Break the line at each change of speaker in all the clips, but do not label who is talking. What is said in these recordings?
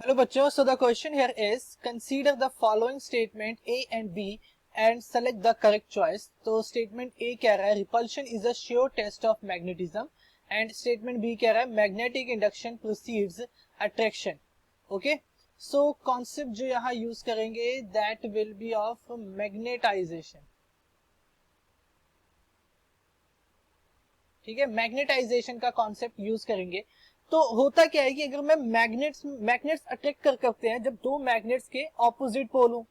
Hello बच्चों, so the question here is consider the following statement A and B and select the correct choice. तो statement A कह रहा है repulsion is a sure test of magnetism and statement B कह रहा है magnetic induction proceeds attraction. Okay, so concept जो यहाँ use करेंगे that will be of magnetization. ठीक है, मैग्नेटाइजेशन का कॉन्सेप्ट यूज करेंगे। तो होता क्या है कि अगर मैं मैग्नेट्स अट्रैक्ट करते हैं जब दो मैग्नेट्स के ऑपोजिट पोल हो,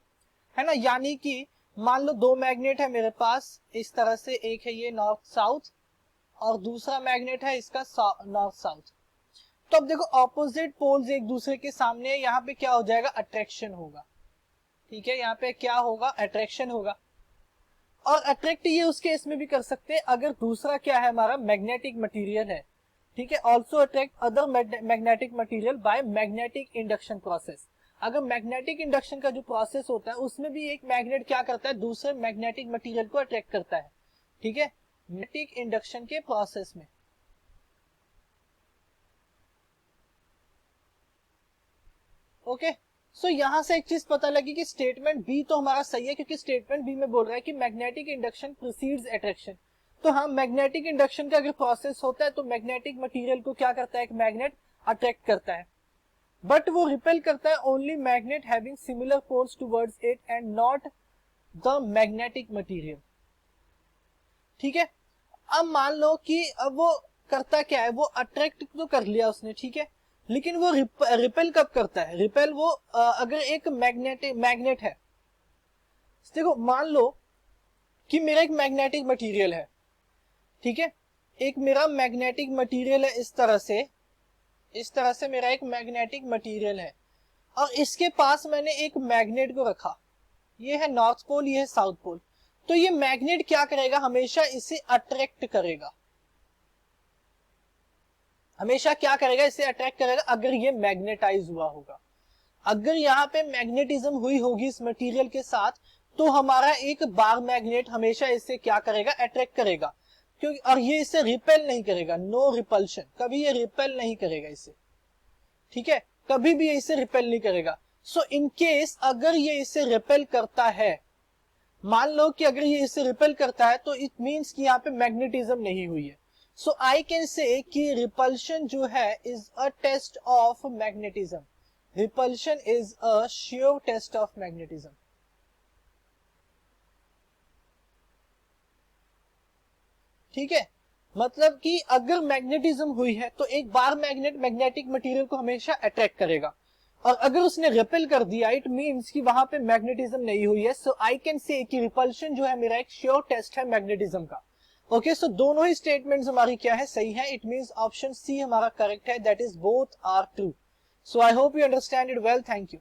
है ना, यानी कि मान लो दो मैग्नेट है मेरे पास इस तरह से, एक है ये नॉर्थ साउथ और दूसरा मैग्नेट है इसका नॉर्थ साउथ। तो अब देखो ऑपोजिट पोल्स एक दूसरे के सामने, यहाँ पे क्या हो जाएगा, अट्रैक्शन होगा। ठीक है, यहाँ पे क्या होगा, अट्रैक्शन होगा। और अट्रैक्ट ये उसके इसमें भी कर सकते हैं अगर दूसरा क्या है हमारा मैग्नेटिक मटेरियल है। ठीक है, also attract other magnetic material by magnetic induction process. अगर मैग्नेटिक इंडक्शन का जो प्रोसेस होता है उसमें भी एक मैग्नेट क्या करता है, दूसरे मैग्नेटिक मटेरियल को अट्रैक्ट करता है। ठीक है, मैग्नेटिक इंडक्शन के प्रोसेस में। ओके, सो यहां से एक चीज पता लगी कि स्टेटमेंट बी तो हमारा सही है, क्योंकि स्टेटमेंट बी में बोल रहा है कि मैग्नेटिक इंडक्शन प्रोसीड्स अट्रैक्शन। तो हाँ, मैग्नेटिक इंडक्शन का अगर प्रोसेस होता है तो मैग्नेटिक मटेरियल को क्या करता है, एक मैग्नेट अट्रैक्ट करता है, बट वो रिपेल करता है only magnet having similar poles towards it and not the magnetic material. ठीक है, अब मान लो कि अब वो करता क्या है, वो अट्रैक्ट तो कर लिया उसने, ठीक है, लेकिन वो रिपेल कब करता है, रिपेल वो अगर एक मैग्नेट है, देखो मान लो कि मेरा एक मैग्नेटिक मटेरियल है, ठीक है, एक मेरा मैग्नेटिक मटेरियल है इस तरह से मेरा एक मैग्नेटिक मटेरियल है और इसके पास मैंने एक मैग्नेट को रखा, ये है नॉर्थ पोल, ये है साउथ पोल। तो ये मैग्नेट क्या करेगा, हमेशा इसे अट्रैक्ट करेगा, हमेशा क्या करेगा, इसे अट्रैक्ट करेगा अगर ये मैग्नेटाइज हुआ होगा। अगर यहाँ पे मैग्नेटिज्म हुई होगी इस मटेरियल के साथ तो हमारा एक बार मैग्नेट हमेशा इसे क्या करेगा, अट्रैक्ट करेगा, क्योंकि और ये इसे रिपेल नहीं करेगा, नो रिपल्शन, कभी ये रिपेल नहीं करेगा इसे। ठीक है, कभी भी ये इसे रिपेल नहीं करेगा। सो इन केस अगर ये इसे रिपेल करता है, मान लो कि अगर ये इसे रिपेल करता है तो इट मींस कि यहाँ पे मैग्नेटिज्म नहीं हुई है। सो आई कैन से कि रिपल्शन जो है is a test of magnetism, repulsion is a sure test of magnetism. ठीक है, मतलब कि अगर मैग्नेटिज्म हुई है तो एक बार मैग्नेट मैग्नेटिक मटेरियल को हमेशा अट्रैक्ट करेगा, और अगर उसने रिपेल कर दिया इट मींस कि वहां पे मैग्नेटिज्म नहीं हुई है। सो आई कैन से कि रिपल्शन जो है मेरा एक श्योर टेस्ट है मैग्नेटिज्म का। ओके, सो दोनों ही स्टेटमेंट्स हमारी क्या है, सही है। इट मींस ऑप्शन सी हमारा करेक्ट है, that is both are true. So I hope you understand it well, thank you.